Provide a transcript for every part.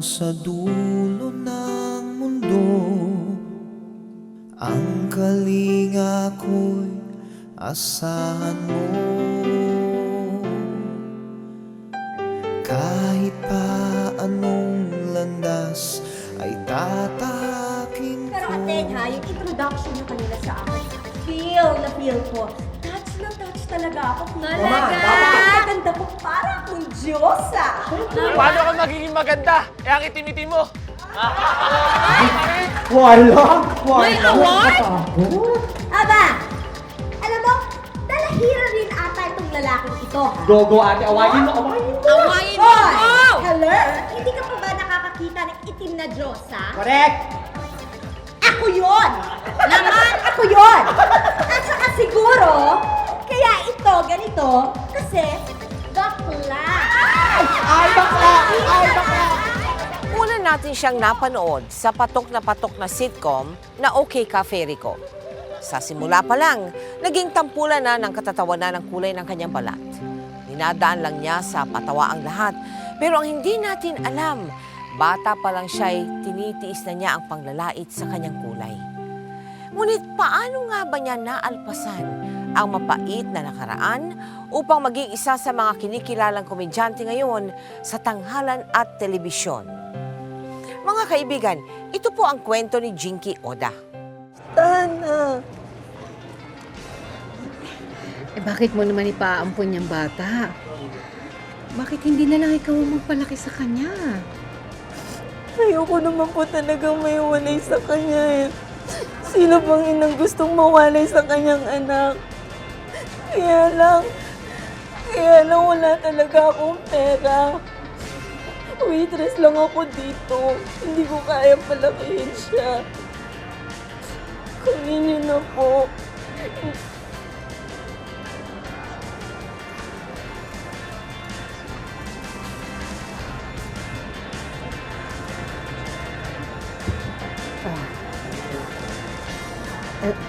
sa dulo ng mundo, ang kalinga ko'y asahan mo. Kahit pa anong landas ay tatahakin ko. Pero Aten ha, yung introduction niyo kanina sa akin, feel na feel ko. Touch na touch talaga ako. Talaga? Maganda po, para akong Diyosa. Paano ka magiging maganda? Eh, ang itim-itim mo. Walang award? Aba, alam mo, dalahira rin ata itong lalaking ito. Go, ate. Awayin mo. Awayin mo! Hello? Hindi ka pa ba nakakakita ng itim na Diyosa? Correct! Ako yun! Naman, ako yun! At saka siguro, kaya ito, ganito, kasi bakla. Ay, bakla! Una natin siyang napanood sa patok na sitcom na OK Ka Fairy Ko. Sa simula pa lang, naging tampulan na ng katatawanan ng kulay ng kanyang balat. Dinadaan lang niya sa patawa ang lahat, pero ang hindi natin alam, bata pa lang siya'y tinitiis na niya ang panglalait sa kanyang kulay. Ngunit paano nga ba niya naalpasan ang mapait na nakaraan upang maging isa sa mga kinikilalang komedyante ngayon sa tanghalan at telebisyon? Mga kaibigan, ito po ang kwento ni Jinky Oda. Tana. Bakit mo naman ipaampon niyang bata? Bakit hindi na lang ikaw ang magpalaki sa kanya? Ayoko naman po talagang may walay sa kanya eh. Sino bang inang gustong mawalay sa kanyang anak? Kaya lang wala talaga akong pera. Waitress lang ako dito. Hindi ko kaya palakihin siya. Kunin niyo na po.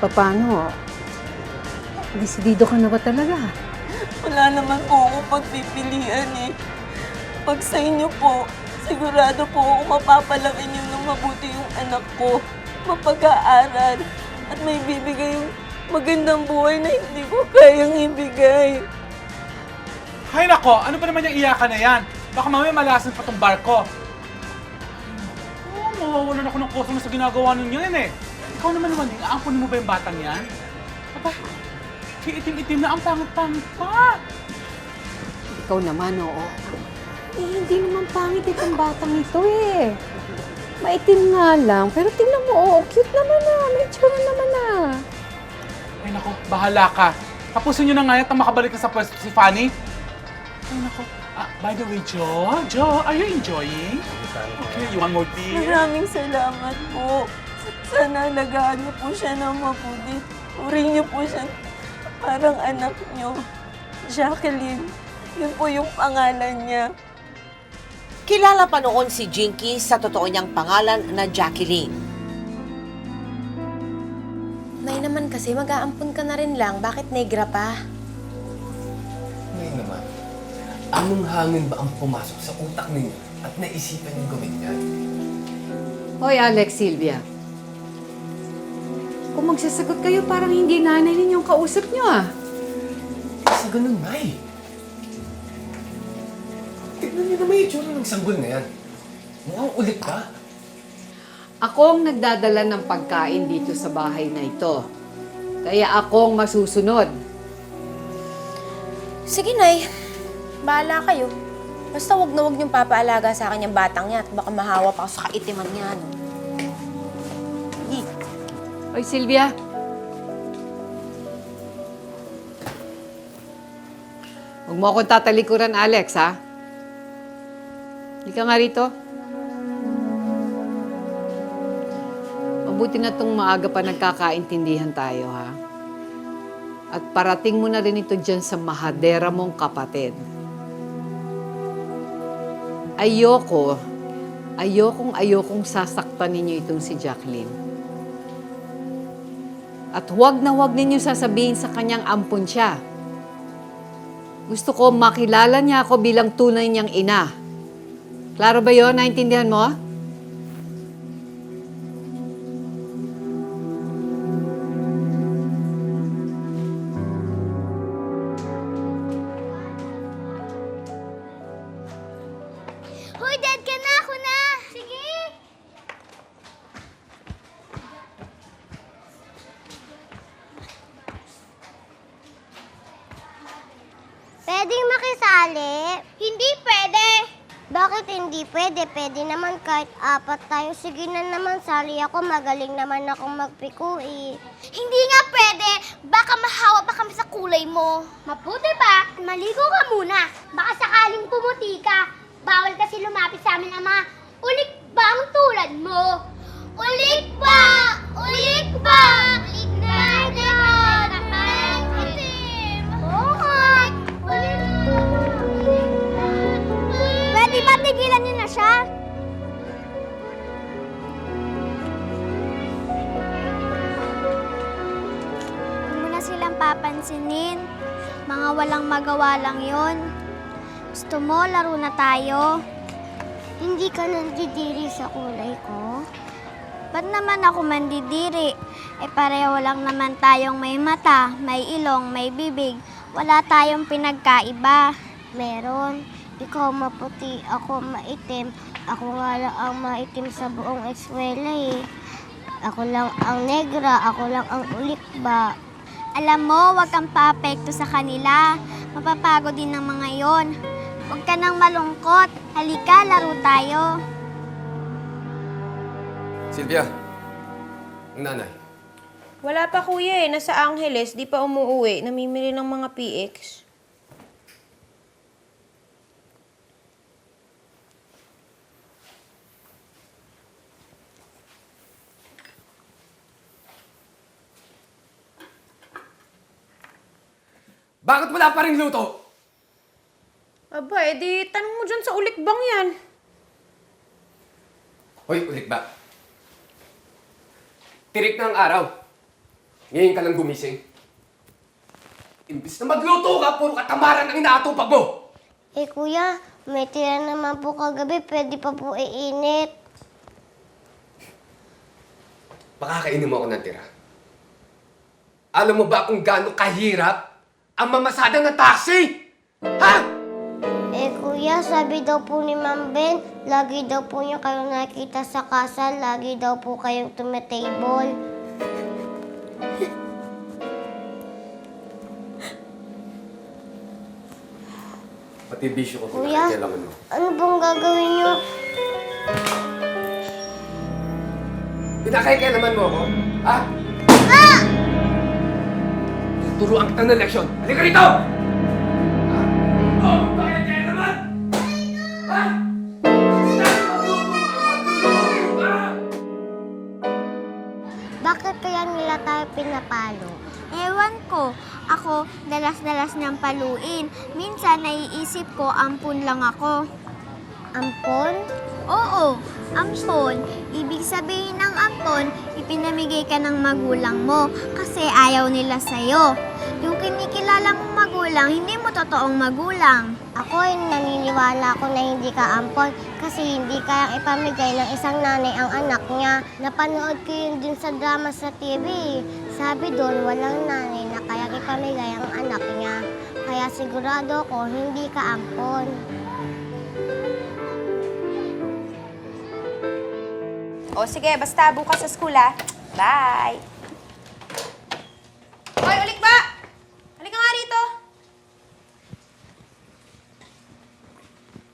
Paano? Desidido ka na ba talaga? Wala naman po akong pagpipilian eh. Pag sa inyo po, sigurado po ako mapapalaki niyo ng mabuti yung anak ko. Mapag-aaral at may bibigay yung magandang buhay na hindi ko kayang ibigay. Hay nako, ano ba naman yung iyakan na yan? Baka mamaya malasan pa tong barko. Oo, mawawalan ako ng customer sa ginagawa ninyo yan eh. Ikaw naman, aampunin mo ba yung batang yan? Aba, itim-itim na ang pangit-pangit pa. Ikaw naman, oo. Hindi naman pangit itong batang ito eh. Maitim nga lang, pero tingnan mo, oo, cute naman na. May tsura naman na. Ay nako, bahala ka. Tapusin nyo na nga yan at makabalik na sa pwesto si Fanny. Ay nako, by the way, Jo, are you enjoying? Okay, you want more beer? Maraming salamat po. Sana alagaan niyo po siya ng mabuti. Uring niyo po siya parang anak niyo. Jacqueline, yun po yung pangalan niya. Kilala pa noon si Jinky sa totoo niyang pangalan na Jacqueline. Nay naman kasi, mag-aampun ka na rin lang. Bakit negra pa? Ngayon naman, anong hangin ba ang pumasok sa utak ninyo at naisipan niyong gawin yan? Hoy, Alex, Sylvia. Kung magsasagot kayo, parang hindi nanay ninyong kausap niyo ah. Kasi ganun, May. Tignan niyo naman yung itsura ng sanggol na yan. Mukhang ulit ka. Ako ang nagdadala ng pagkain dito sa bahay na ito. Kaya ako ang masusunod. Sige, Nay. Bahala kayo. Basta wag na wag niyong papaalaga sa akin yung batang yan at baka mahawa pa ako sa kaitiman niya. No? Hoy, Sylvia. Huwag mo akong tatalikuran, Alex, ha? Hindi ka nga rito. Mabuti na itong maaga pa nagkakaintindihan tayo, ha? At parating mo na rin ito dyan sa mahadera mong kapatid. Ayokong sasaktan ninyo itong si Jacqueline. At huwag na huwag ninyo sasabihin sa kanyang ampun siya. Gusto ko makilala niya ako bilang tunay niyang ina. Klaro ba yun? Naintindihan mo? Hoy, Dad ka na! Ako na! Sige! Pwedeng makisali? Hindi pwede! Bakit hindi pwede? Pwede naman kahit 4 tayo. Sige na naman, sali ako. Magaling naman akong magpikui. Hindi nga pwede! Baka mahawa pa kami sa kulay mo. Mabuti pa, maligo ka muna. Baka sakaling pumuti ka. Bawal kasi lumapit sa amin ang mga ulik ba ang tulad mo? Ulik ba? Ulik ba? Ulik na naman itim. Oo nga. Ulik ba? Pwede ba tigilan niyo na siya? Huwag mo na silang papansinin. Mga walang magawa lang yon. Gusto mo, laro na tayo? Hindi ka nandidiri sa kulay ko? Ba't naman ako mandidiri? Pareho lang naman tayong may mata, may ilong, may bibig. Wala tayong pinagkaiba. Meron. Ikaw maputi, ako maitim. Ako nga lang ang maitim sa buong eskwela eh. Ako lang ang negra, ako lang ang ulikba. Alam mo, huwag kang paapekto sa kanila. Mapapagod din ng mga yon. Huwag ka nang malungkot. Halika, laro tayo. Silvia, ang nanay. Wala pa kuya eh. Nasa Angeles. Di pa umuuwi. Namimili ng mga PX. Bakit wala pa rin luto? Aba, edi tanong mo dyan sa ulikbang yan. Hoy, ulit ba? Tirik na ang araw. Ngayon ka lang gumising. Imbis na magluto ka, puro katamaran ang inaatupag mo! Kuya, may tira naman po kagabi. Pwede pa po iinit. Pakakainin mo ako ng tira. Alam mo ba kung gaano kahirap ang mamasada ng taxi? Ha? Kuya, sabi daw po ni Ma'am Ben, lagi daw po niyo kayo nakita sa kasal, lagi daw po kayong tumetable. Pati bisyo ko Kuya, pinakakailangan mo. ano bang gagawin niyo? Pinakakailangan mo ako? Ha? Turuan kita ng leksyon. Halika rito! Oh, bakit kaya naman? Ha? Bakit kaya nila tayo pinapalo? Ewan ko. Ako, dalas-dalas niyang paluin. Minsan, naiisip ko, ampun lang ako. Ampon? Oo, ampon. Ibig sabihin ng ampon, ipinamigay ka ng magulang mo kasi ayaw nila sa'yo. Yung kinikilala mong magulang, hindi mo totoong magulang. Ako, naniniwala ako na hindi ka ampon kasi hindi kayang ipamigay ng isang nanay ang anak niya. Napanood ko yun din sa drama sa TV. Sabi doon, walang nanay na kayang ipamigay ang anak niya. Kaya sigurado ko, hindi ka ampon. O sige, basta bukas sa school ah. Bye! Hoy, ulikba! Halika nga rito.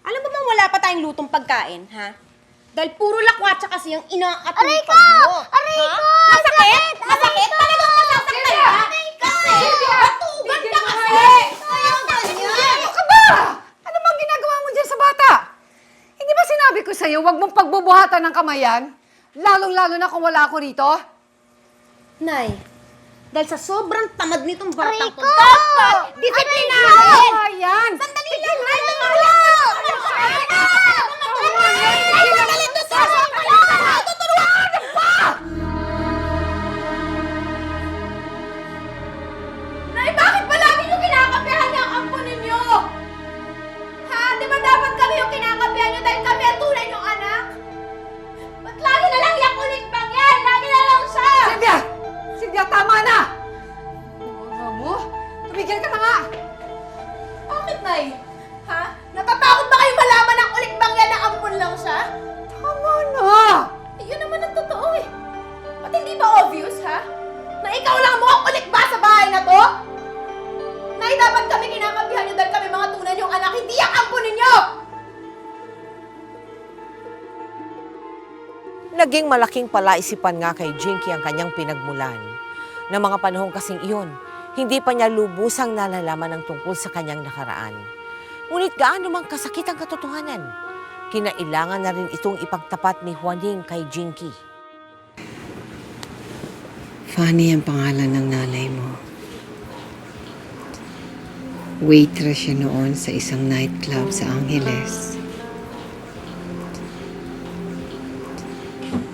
Alam mo bang wala pa tayong lutong pagkain, ha? Dahil puro lakwatsa kasi yung inaatupag mo. Aray ko! Aray ko! Masakit? Masakit? Talagang masasaktan ka? Aray ko! Matugan ka kasi! Ayaw ganyan! Ano ka ba? Ano bang ginagawa mo dyan sa bata? Hindi ba sinabi ko sa'yo, huwag mong pagbubuhatan ng kamayan? Lalong-lalo na kung wala ako rito? Nay, dahil sa sobrang tamad nitong batang Aray to, ko! dapat disiplinahin! Ayan! Sandali lang! Ay, wala! Nay, bakit palagi yung kinakapihan niya ang ampon ninyo? Ha? Di ba dapat kami yung kinakapihan niyo dahil kami ang ba obvious, ha? Na ikaw lang mo ang kulik ba sa bahay na to? Na dapat kami kinakabihan niyo dahil kami mga tunay niyong anak, hindi ang ampo ninyo! Naging malaking palaisipan nga kay Jinky ang kanyang pinagmulan. Na mga panahong kasing iyon, hindi pa niya lubusang nalalaman ang tungkol sa kanyang nakaraan. Ngunit gaano mang kasakit ang katotohanan, kinailangan na rin itong ipagtapat ni Juaning kay Jinky. Fanny ang pangalan ng nanay mo. Waitress siya noon sa isang nightclub sa Angeles.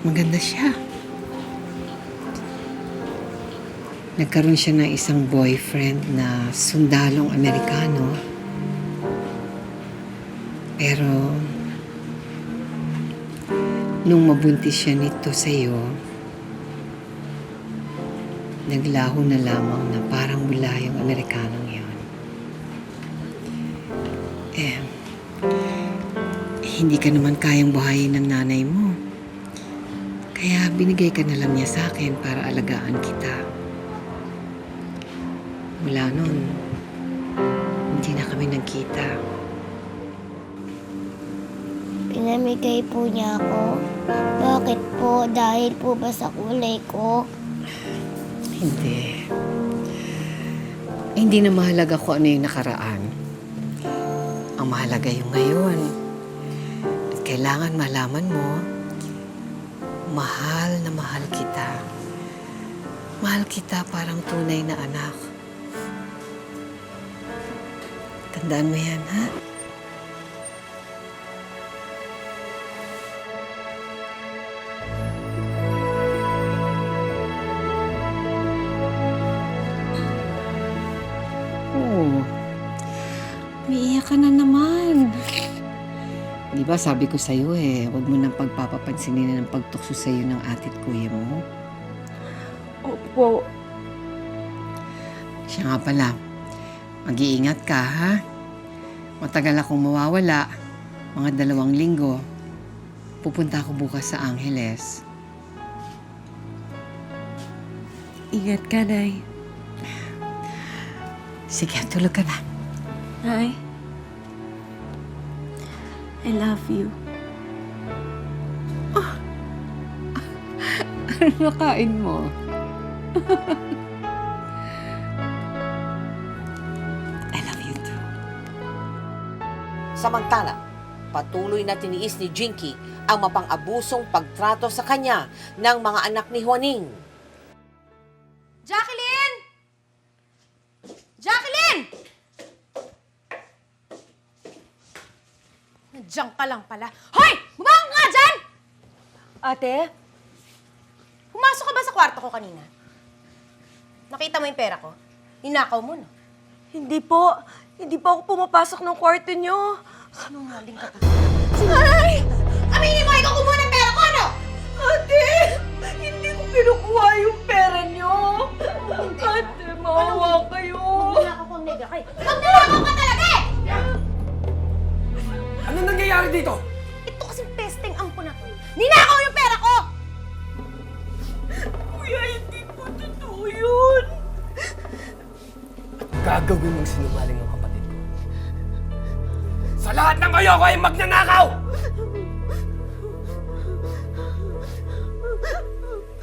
Maganda siya. Nagkaroon siya ng isang boyfriend na sundalong Amerikano. Pero, nung mabuntis siya nito sa'yo, naglaho na lamang na parang mula yung Amerikanong yun. Hindi ka naman kayang buhayin ng nanay mo. Kaya binigay ka na lang niya sa akin para alagaan kita. Mula nun, hindi na kami nagkita. Pinamigay po niya ako. Bakit po? Dahil po ba sa kulay ko? Hindi. Hindi na mahalaga kung ano yung nakaraan. Ang mahalaga yung ngayon. At kailangan malaman mo, mahal na mahal kita. Mahal kita parang tunay na anak. Tandaan mo yan, ha? Oh, umiiyak ka na naman. Di ba sabi ko sa'yo huwag mo nang pagpapapansinin ng pagtukso sa'yo ng ate at kuya mo. Opo. Siya nga pala, mag-iingat ka, ha? Matagal akong mawawala, mga 2 linggo. Pupunta ako bukas sa Angeles. Ingat ka, Nay. Sige, tulog ka na. Nay, I love you. Ano nakain mo? I love you too. Samantala, patuloy na tiniis ni Jinky ang mapang-abusong pagtrato sa kanya ng mga anak ni Juaning. Jacqueline! Jacqueline! Nandiyan ka lang pala. Hoy! Bumang nga dyan! Ate? Pumasok ka ba sa kwarto ko kanina? Nakita mo yung pera ko? Ninakaw mo, no? Hindi po. Hindi po ako pumapasok ng kwarto niyo. Sinungaling ka pa. Ay! Aminin mo, ikaw kumuha ng pera ko, ano? Ate! Hindi ko kinukuha yung pera niyo. Ate, maawa kayo. Ninakaw ko ang nega kay. Magnanakaw ka talaga eh! Ano nangyayari dito? Ito kasing pesteng ampo na to. Ninakaw yung pera ko! Kuya, hindi po totoo yun. Gagawin mong sinungaling ang kapatid ko. Sa lahat ng kayo ko ay magnanakaw!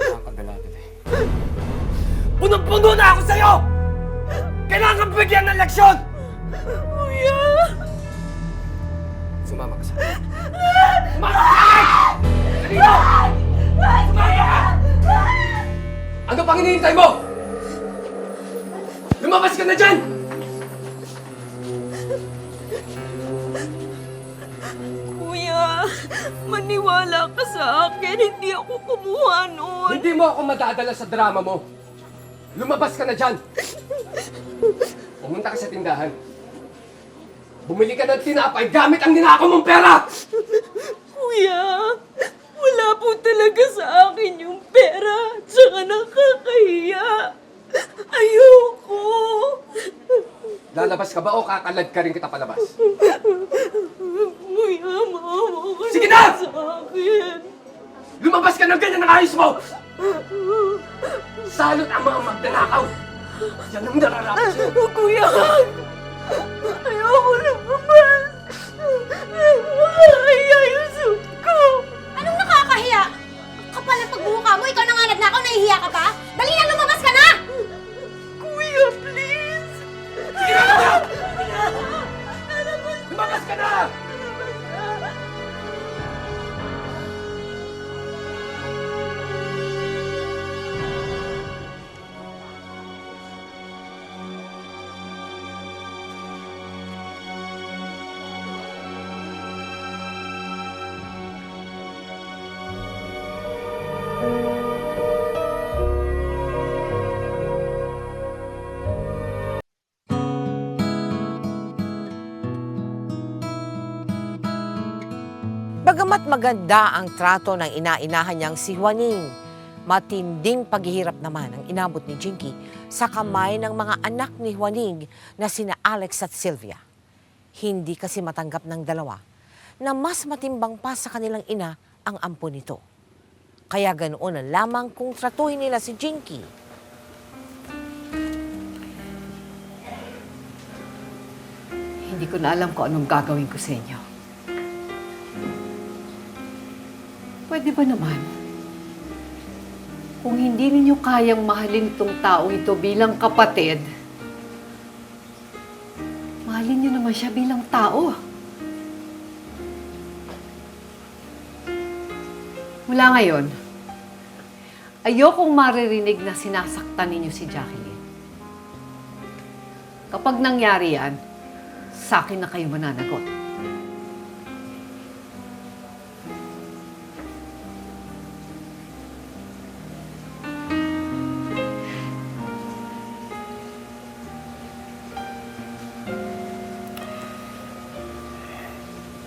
Nakakagalatin eh. Punong-puno na ako sa'yo! Kailangan kang bigyan ng leksyon! Kuya! Sumama ka sa akin. Sumama ka sa akin! Dito! Sumama ka! Ano pang hinihintay mo? Lumabas ka na dyan! Kuya, maniwala ka sa akin. Hindi ako kumuha nun. Hindi mo ako madadala sa drama mo. Lumabas ka na dyan! Pumunta ka sa tindahan. Bumili ka ng tinapay gamit ang ninakaw mong pera! Kuya, wala po talaga sa akin yung pera. Tsaka nakakahiya. Ayoko. Lalabas ka ba o kakalad ka rin kita palabas? Kuya, maawa ka Sige na na! sa akin. Lumabas ka ng ganyan ng ayos mo! Salot ang mga magnanakaw! Yan ang nararapat sa'yo! Kuya Han! Ayoko na naman! Nakakahiya yung suit ko! Anong nakakahiya? Kapal ang pagbuka mo, ikaw na nga nagnakaw, nahihiya ka pa? Dali na, lumabas ka na! Kuya, please! Sige na, kuya! Lumabas ka na! Bagamat maganda ang trato ng ina-inahan niyang si Juaning, matinding paghihirap naman ang inabot ni Jinky sa kamay ng mga anak ni Juaning na sina Alex at Sylvia. Hindi kasi matanggap ng dalawa na mas matimbang pa sa kanilang ina ang ampon nito. Kaya ganoon na lamang kung tratuhin nila si Jinky. Hindi ko na alam kung anong gagawin ko sa inyo. Pwede ba naman? Kung hindi ninyo kayang mahalin itong taong ito bilang kapatid, mahalin niyo naman siya bilang tao. Mula ngayon, ayokong maririnig na sinasaktan ninyo si Jacqueline. Kapag nangyari yan, sa akin na kayo mananagot.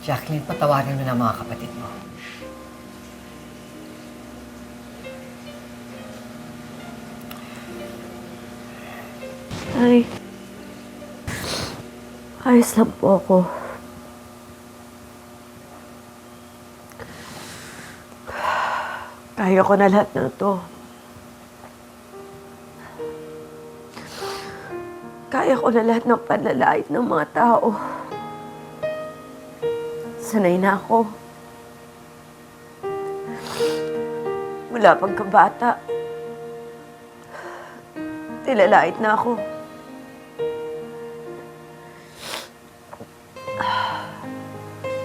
Jacqueline, patawarin mo na ang mga kapatid mo. Ay, ayos lang po ako. Kaya ko na lahat ng to. Kaya ko na lahat ng panlalait ng mga tao. Sanay na ako. Mula pagkabata, nilalait na ako.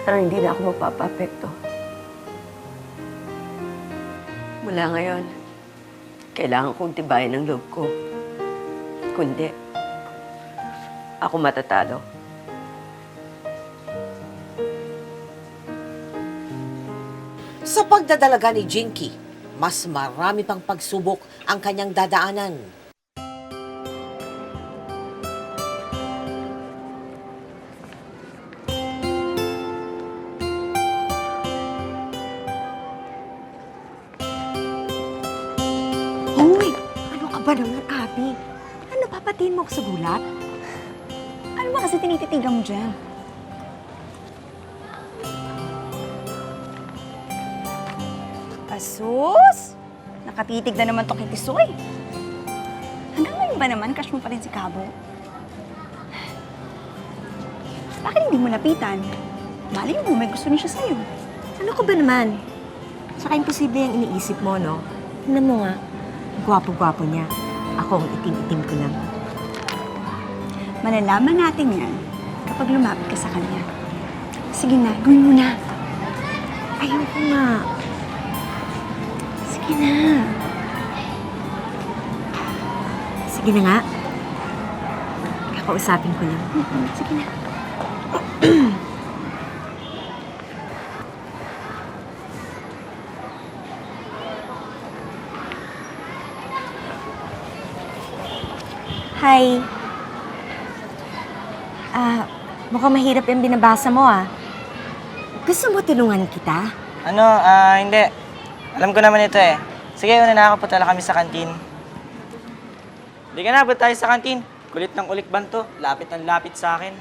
Pero hindi na ako magpapapekto. Mula ngayon, kailangan kong tibayan ang loob ko. Kundi, ako matatalo. Sa pagdadalaga ni Jinky, mas marami pang pagsubok ang kanyang dadaanan. Hoy! Ano ka ba naman, Abby? Ano, papatiin mo ako sa gulat? Ano ba kasi tinititigan mo dyan? Asus! Nakatitig na naman to kay Tisoy. Hanggang ngayon ba naman, crush mo pa rin si Cabo? Bakit hindi mo lapitan? Mali mo, may gusto niya siya sa'yo. Ano ko ba naman? Saka imposible yung iniisip mo, no? Tingnan mo nga, gwapo-gwapo niya. Ako ang itim-itim ko lang. Malalaman natin yan kapag lumapit ka sa kanya. Sige na, gawin mo na. Ayoko nga. Sige na. Sige na nga. Kakausapin ko lang. Sige na. Hi. Mukhang mahirap yung binabasa mo, Gusto mo tulungan kita? Hindi. Alam ko naman ito eh. Sige, una na ako, punta lang kami sa kantin. Hindi ka na, ba't tayo sa kantin? Kulit ng ulikban to. Lapit ng lapit sa akin.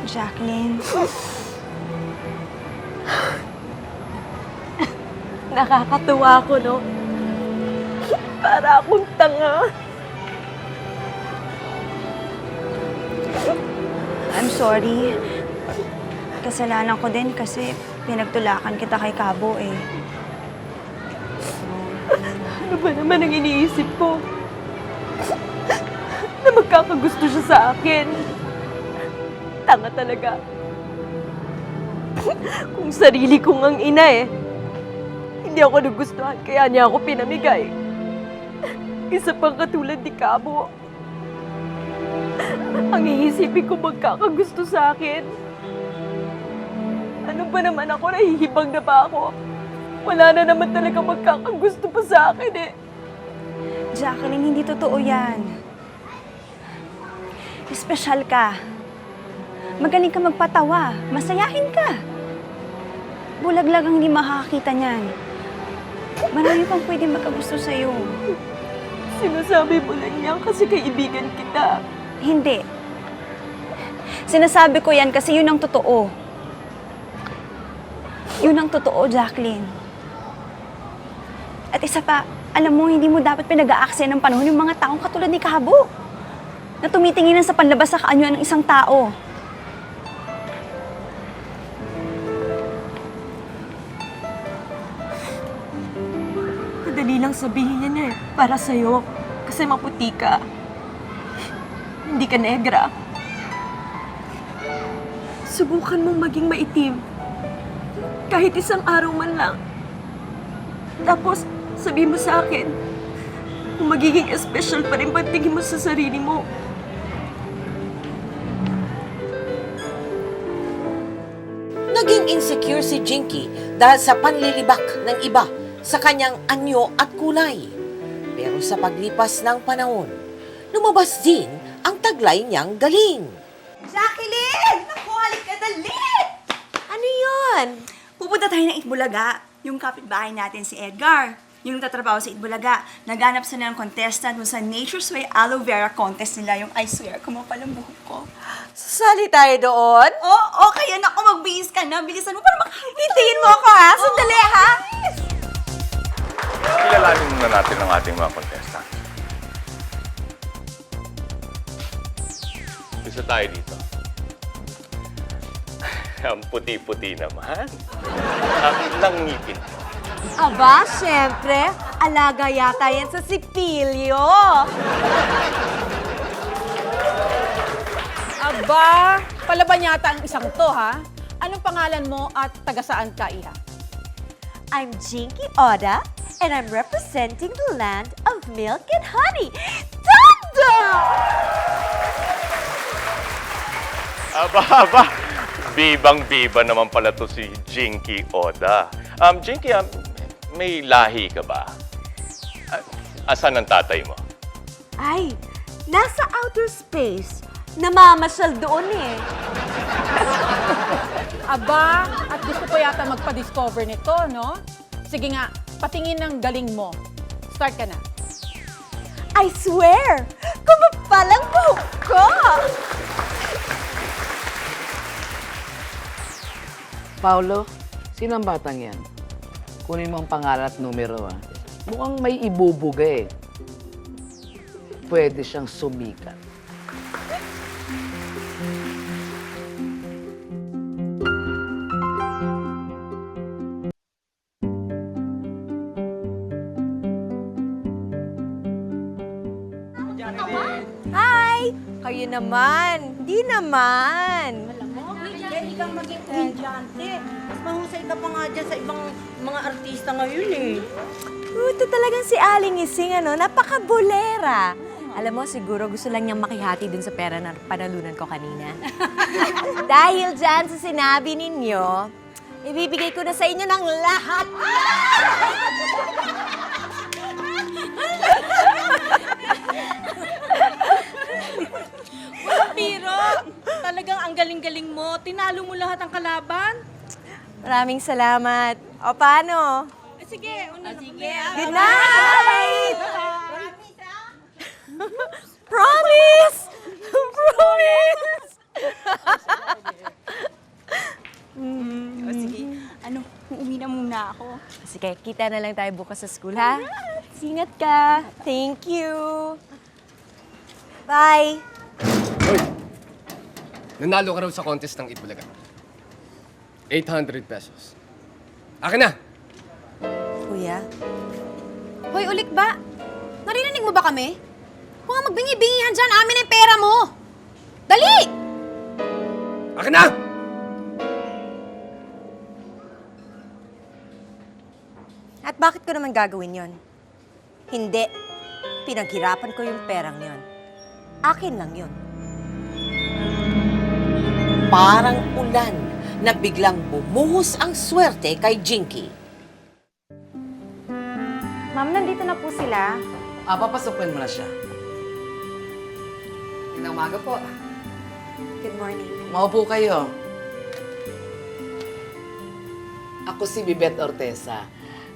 Jacqueline, Nakakatuwa ako, no? Para akong tanga. I'm sorry. Kasalanan ko din kasi pinagtulakan kita kay Kabo eh. Ano ba naman ang iniisip ko? Na magkakagusto siya sa akin. Tanga talaga. Kung sarili kong ang ina eh. Hindi ako nagustuhan kaya niya ako pinamigay. Isa pang katulad ni Kabo. Ang iisipin ko magkakagusto sa akin. Ano ba naman ako? Nahihibang na ba ako? Wala na naman talaga magkakagusto pa sa akin eh. Jacqueline, hindi totoo yan. Espesyal ka. Magaling ka magpatawa. Masayahin ka. Bulaglag ang hindi makakakita niyan. Marami pang pwede magkagusto sa'yo. Sinasabi mo lang yan kasi kaibigan kita. Hindi. Sinasabi ko yan kasi yun ang totoo. Yun ang totoo, Jacqueline. At isa pa, alam mo, hindi mo dapat pinag-aaksaya ng panahon yung mga taong katulad ni Kabo na tumitingin sa panlabas sa kaanyuan ng isang tao. Madali lang sabihin yan eh. Para sa'yo. Kasi maputi ka. Hindi ka negra. Subukan mong maging maitim. Kahit isang araw man lang. Tapos, sabihin mo sa akin, kung magiging special pa rin tingin mo sa sarili mo. Naging insecure si Jinky dahil sa panlilibak ng iba sa kanyang anyo at kulay. Pero sa paglipas ng panahon, lumabas din ang taglay niyang galing. Jacqueline! Naku, halik ka dali! Ano yun? Pupunta tayo ng Itbulaga. Yung kapitbahay natin si Edgar. Yung nagtatrabaho sa Itbulaga. Naghanap sila ng contestant dun sa Nature's Way Aloe Vera Contest nila. Yung I swear, kumapal ang buhok ko. Sali tayo doon? Oo, kaya naku, magbihis ka na. Bilisan mo para hintayin mo ako, ha? Sandali, ha? Kilalanin muna natin ang ating mga contestant. Isa tayo dito. Ang puti-puti naman. Ang ilang ngipin. Aba, syempre. Alaga yata yan sa sipilyo. Aba, palaban yata ang isang to, ha? Anong pangalan mo at taga saan ka, Iha? I'm Jinky Oda, and I'm representing the land of milk and honey. Tada! Aba. Bibang-biba naman pala to si Jinky Oda. Jinky, may lahi ka ba? Asan ang tatay mo? Ay, nasa outer space. Namamasyal doon eh. Aba, at gusto ko yata magpa-discover nito, no? Sige nga, patingin ng galing mo. Start ka na. I swear, kumapal ang buhok ko. Paolo, sino ang batang yan? Kunin mo ang pangalan at numero, ha? Mukhang may ibubuga eh. Pwede siyang sumikat. Hi! Kayo naman. Di naman. Hindi kang maging komedyante. Mas mahusay ka pa nga dyan sa ibang mga artista ngayon eh. Ito talagang si Aling Ising, ano? Napaka-bolera. Alam mo, siguro gusto lang niyang makihati dun sa pera na panalunan ko kanina. Dahil dyan sa sinabi ninyo, ibibigay ko na sa inyo ng lahat. Pero, Talagang ang galing-galing mo. Tinalo mo lahat ang kalaban. Maraming salamat. O, paano? Sige, sige. Good night! Promise! Promise! O sige, uuwi na muna ako. Sige, kita na lang tayo bukas sa school, ha? Ingat ka. Thank you. Bye. Hoy! Nanalo ka raw sa contest ng Itbulaga. 800 pesos. Akin na! Kuya? Hoy, ulik ba? Narinig mo ba kami? Kung nga magbingi-bingihan dyan, amin na yung pera mo! Dali! Akin na! At bakit ko naman gagawin yon? Hindi. Pinaghirapan ko yung perang yon. Akin lang yon. Parang ulan na biglang bumuhos ang swerte kay Jinky. Ma'am, nandito na po sila. Papasukin mo na siya. Magandang umaga po. Good morning. Maupo kayo. Ako si Bibet Ortesa.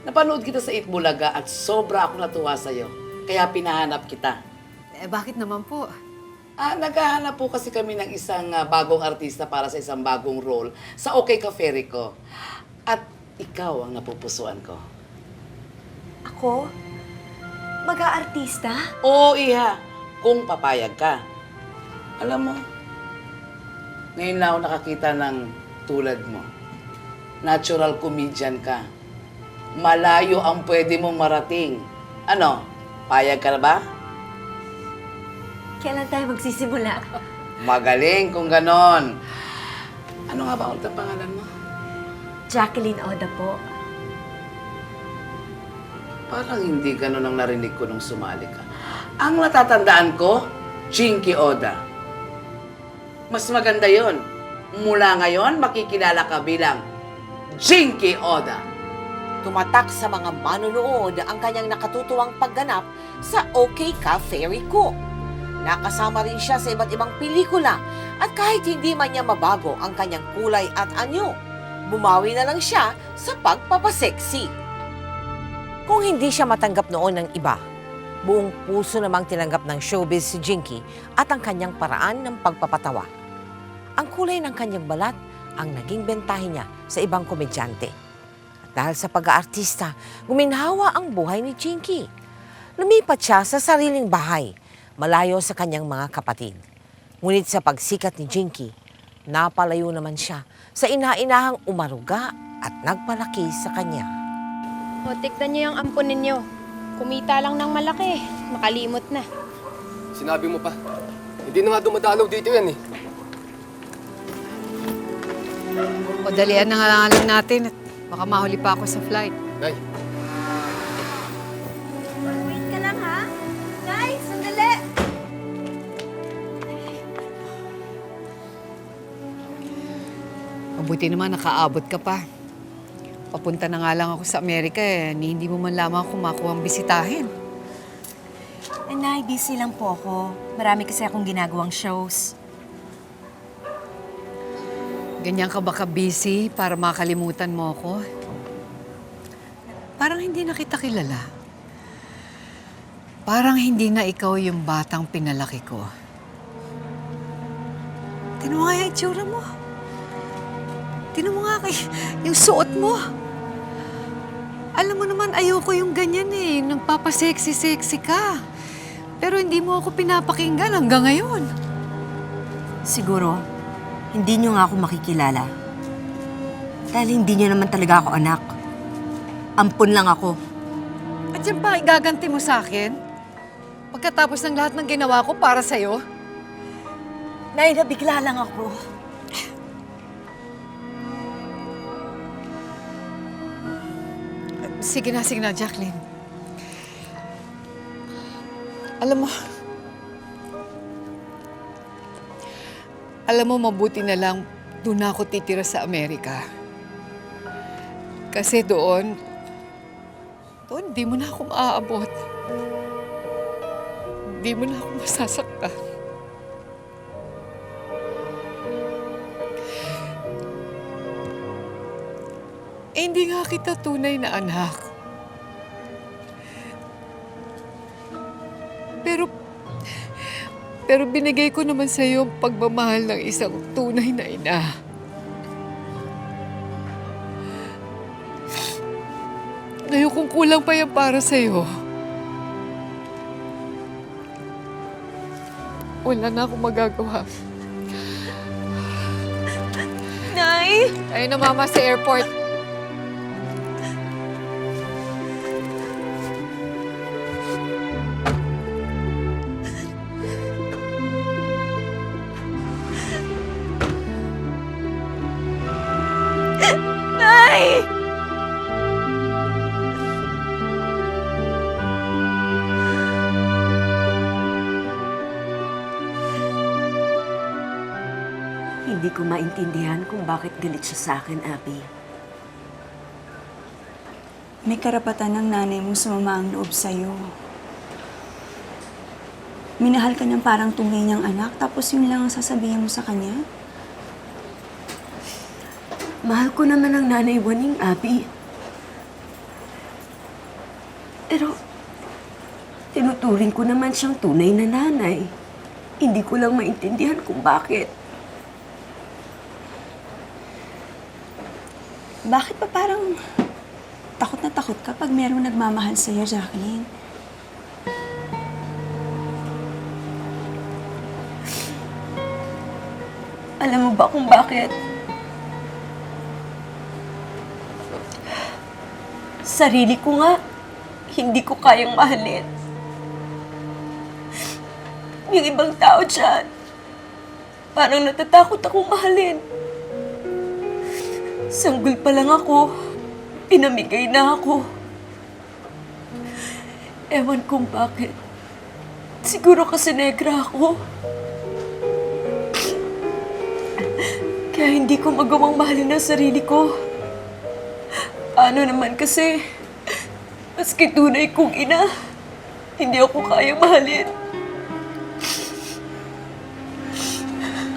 Napanood kita sa Itbulaga at sobra ako natuwa sa'yo. Kaya pinahanap kita. Bakit naman po? Naghahanap po kasi kami ng isang bagong artista para sa isang bagong role sa OK Cafe Rico. At ikaw ang napupusuan ko. Ako? Mag-aartista? Oo, Iha. Kung papayag ka. Alam mo, ngayon lang ako nakakita ng tulad mo. Natural comedian ka. Malayo ang pwede mong marating. Ano, payag ka na ba? Kailan tayo magsisimula? Magaling kung ganon. Ano nga ba ulit ang pangalan mo? Jacqueline Oda po. Parang hindi ganon ang narinig ko nung sumali ka. Ang natatandaan ko, Jinky Oda. Mas maganda yon. Mula ngayon, makikilala ka bilang Jinky Oda. Tumatak sa mga manonood ang kanyang nakatutuwang pagganap sa OK Cafe Rico. Nakasama rin siya sa iba't ibang pelikula at kahit hindi man niya mabago ang kanyang kulay at anyo, bumawi na lang siya sa pagpapaseksi. Kung hindi siya matanggap noon ng iba, buong puso namang tinanggap ng showbiz si Jinky at ang kanyang paraan ng pagpapatawa. Ang kulay ng kanyang balat ang naging bentahe niya sa ibang komedyante. At dahil sa pag-aartista, guminhawa ang buhay ni Jinky. Lumipat siya sa sariling bahay, malayo sa kanyang mga kapatid. Ngunit sa pagsikat ni Jinky, napalayo naman siya sa ina-inahang umaruga at nagpalaki sa kanya. O, tignan niyo yung ampon ninyo. Kumita lang ng malaki, makalimot na. Sinabi mo pa. Hindi na nga dumadalaw dito yan eh. O dalian na nga lang natin at baka mahuli pa ako sa flight. Nay, Wait ka lang, ha? Guys, sandali! Mabuti naman nakaabot ka pa. Papunta na nga lang ako sa Amerika eh. Hindi mo man lamang ako makuha ang bisitahin. Nay, busy lang po ako. Marami kasi akong ginagawang shows. Ganyan ka ba ka-busy para makalimutan mo ako? Parang hindi na kita kilala. Parang hindi na ikaw yung batang pinalaki ko. Tinan mo nga yung itsura mo. Tinan mo nga yung suot mo. Alam mo naman, ayoko yung ganyan eh. Yung nagpapasexy-sexy ka. Pero hindi mo ako pinapakinggan hanggang ngayon. Siguro, hindi niyo nga ako makikilala. Dahil hindi niyo naman talaga ako anak. Ampun lang ako. At yan pa, igaganti mo sa akin? Pagkatapos ng lahat ng ginawa ko para sa'yo? Nay, nabigla lang ako. Sige na, Jacqueline. Alam mo, mabuti na lang doon ako titira sa Amerika. Kasi doon di mo na ako maaabot. Di mo na ako masasaktan. hindi nga kita tunay na anak. Pero binigay ko naman sa iyo ang pagmamahal ng isang tunay na ina. Ngayon kung kulang pa yan para sa iyo, wala na akong magagawa. Nay! Ayun na mama sa airport. Nay! Hindi ko maintindihan kung bakit galit siya sa akin, Abby. May karapatan ng nanay mo sumama ang loob sa'yo. Minahal ka niyang parang tunay niyang anak, tapos yun lang ang sasabihin mo sa kanya? Mahal ko naman ang nanay Waning, Abby. Pero, tinuturing ko naman siyang tunay na nanay. Hindi ko lang maintindihan kung bakit. Bakit pa parang takot na takot ka pag merong nagmamahal sa'yo, Jacqueline? Alam mo ba kung bakit? Sarili ko nga, hindi ko kayang mahalin. Yung ibang tao dyan, parang natatakot akong mahalin. Sanggol pa lang ako, pinamigay na ako. Ewan kung bakit. Siguro kasi negra ako. Kaya hindi ko magawang mahalin ang sarili ko. Ano naman kasi, maski tunay kong ina, hindi ako kaya mahalin.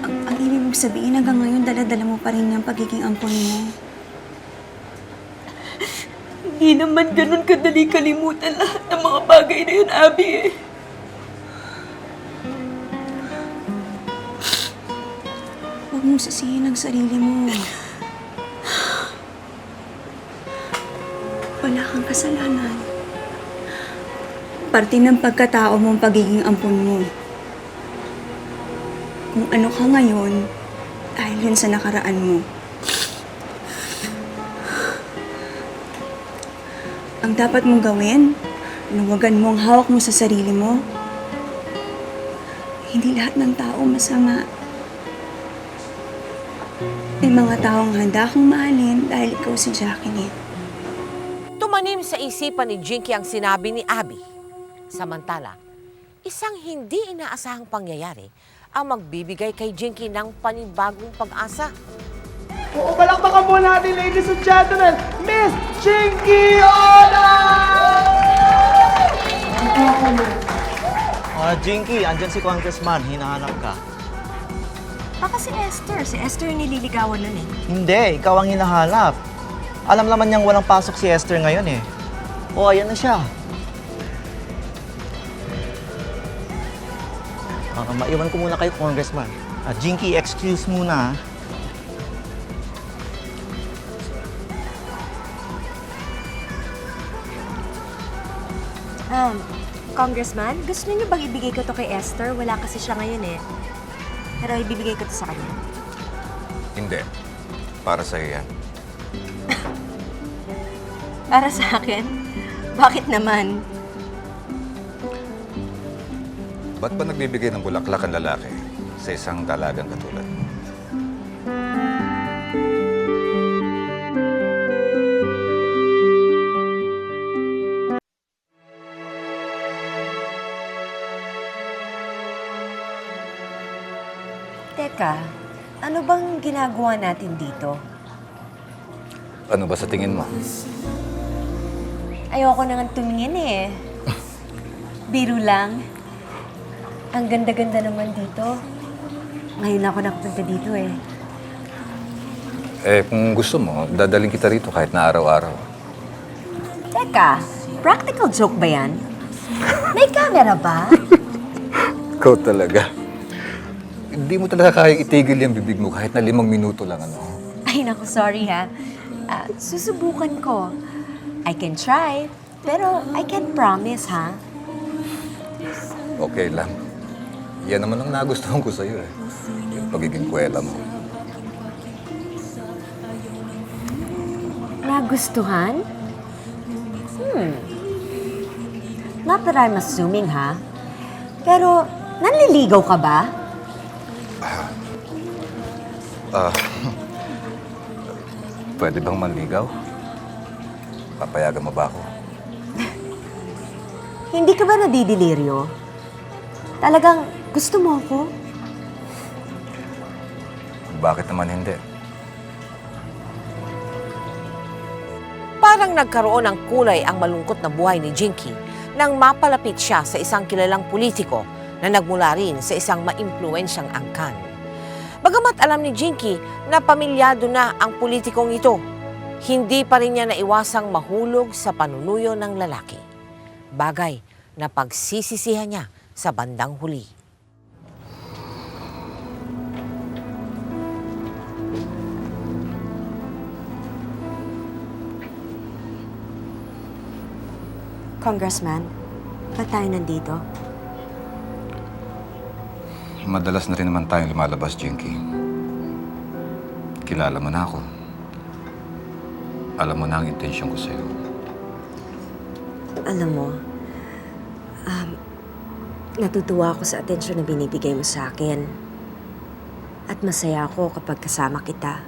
Ang ibig mong sabihin hanggang ngayon, dala-dala mo pa rin yung pagiging ampon mo. Hindi naman ganun kadali kalimutan lahat ng mga bagay na yun, Abby eh. Huwag mong sisihin ang sarili mo. Wala kang kasalanan. Parte ng pagkatao mo ang pagiging ampon mo. Kung ano ka ngayon, dahil yun sa nakaraan mo. Ang dapat mong gawin, luwagan mo ang hawak mo sa sarili mo. Hindi lahat ng tao masama. May mga taong handa kang mahalin dahil ikaw si Jacqueline. Tumanim sa isipan ni Jinky ang sinabi ni Abby. Samantala, isang hindi inaasahang pangyayari ang magbibigay kay Jinky ng panibagong pag-asa. Oo, palakpakan po natin, ladies and gentlemen, Miss Jinky Oda! Jinky, andyan si Congressman. Hinahanap ka. Baka si Esther. Si Esther yung nililigawan nun eh. Hindi, ikaw ang hinahanap. Alam naman niyang walang pasok si Esther ngayon eh. Oh, ayan na siya. Maiwan ko muna kayo, Congressman. Jinky, excuse muna. Congressman, gusto niyo bang ibigay ko to kay Esther? Wala kasi siya ngayon eh. Pero ibibigay ko to sa kanya. Hindi. Para sa'yo yan. Para sa akin? Bakit naman? Ba't ba nagbibigay ng bulaklak ang lalaki sa isang dalagang katulad mo? Teka, ano bang ginagawa natin dito? Ano ba sa tingin mo? Ayoko nang tumingin eh. Biro lang. Ang ganda-ganda naman dito. Ngayon ako nakapunta dito eh. Kung gusto mo, dadaling kita rito kahit na araw-araw. Teka, practical joke ba yan? May camera ba? Ikaw talaga. Hindi mo talaga kaya itigil yung bibig mo kahit na 5 minuto lang, ano? Ay, naku, sorry ha. Susubukan ko. I can try, pero I can't promise, ha? Okay lang. Yan naman ang nagustuhan ko sa'yo eh. Yung pagiging kwela mo. Nagustuhan? Not that I'm assuming, ha? Pero, nanliligaw ka ba? Pwede bang manligaw? Papayagan mo ba ako? Hindi ka ba nadidiliryo? Talagang gusto mo ako? Bakit naman hindi? Parang nagkaroon ng kulay ang malungkot na buhay ni Jinky nang mapalapit siya sa isang kilalang politiko na nagmula rin sa isang maimpluwensyang angkan. Bagamat alam ni Jinky na pamilyado na ang politikong ito, hindi pa rin niya naiwasang mahulog sa panunuyo ng lalaki. Bagay na pagsisisihan niya sa bandang huli. Congressman, ba't tayo nandito? Madalas na rin naman tayong lumalabas, Jinky. Kilala mo na ako. Alam mo na ang intensyon ko sa'yo. Alam mo, natutuwa ako sa atensyon na binibigay mo sa akin. At masaya ako kapag kasama kita.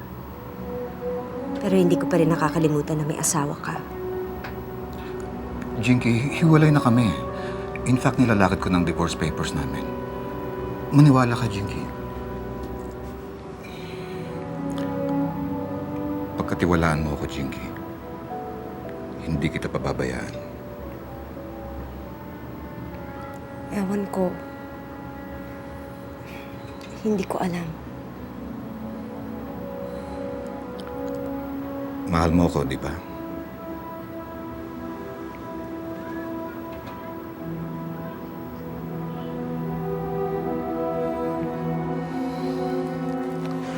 Pero hindi ko pa rin nakakalimutan na may asawa ka. Jinky, hiwalay na kami. In fact, nilalakad ko ng divorce papers namin. Maniwala ka, Jinky. Pagkatiwalaan mo ako, Jinky, hindi kita pababayaan. Ewan ko. Hindi ko alam. Mahal mo ako, di ba?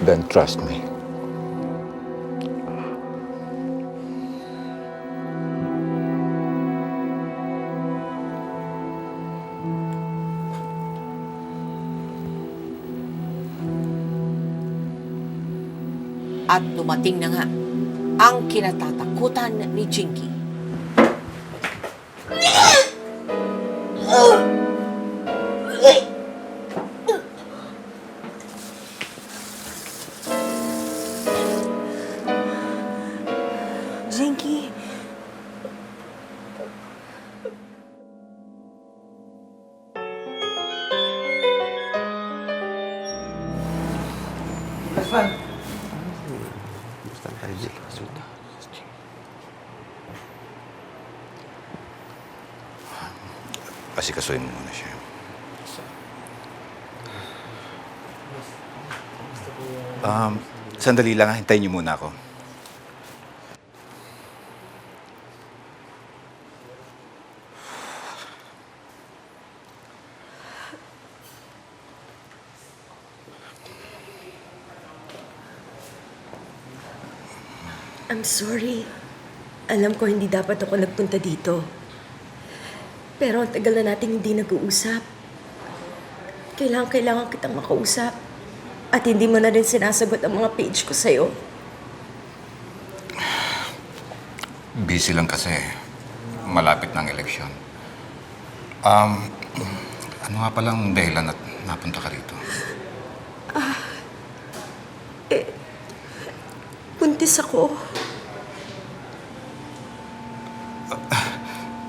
Then trust me. At dumating na nga ang kinatatakutan ni Jinky. Jinky. Asikasuhin mo muna siya. Sandali lang, hintayin niyo muna ako. I'm sorry. Alam ko hindi dapat ako nagpunta dito. Pero ang tagal na nating hindi nag-uusap. Kailangan kitang makausap. At hindi mo na rin sinasagot ang mga page ko sa'yo. Busy lang kasi. Malapit ng eleksyon. Ano nga palang dahilan at napunta ka rito? Buntis ako.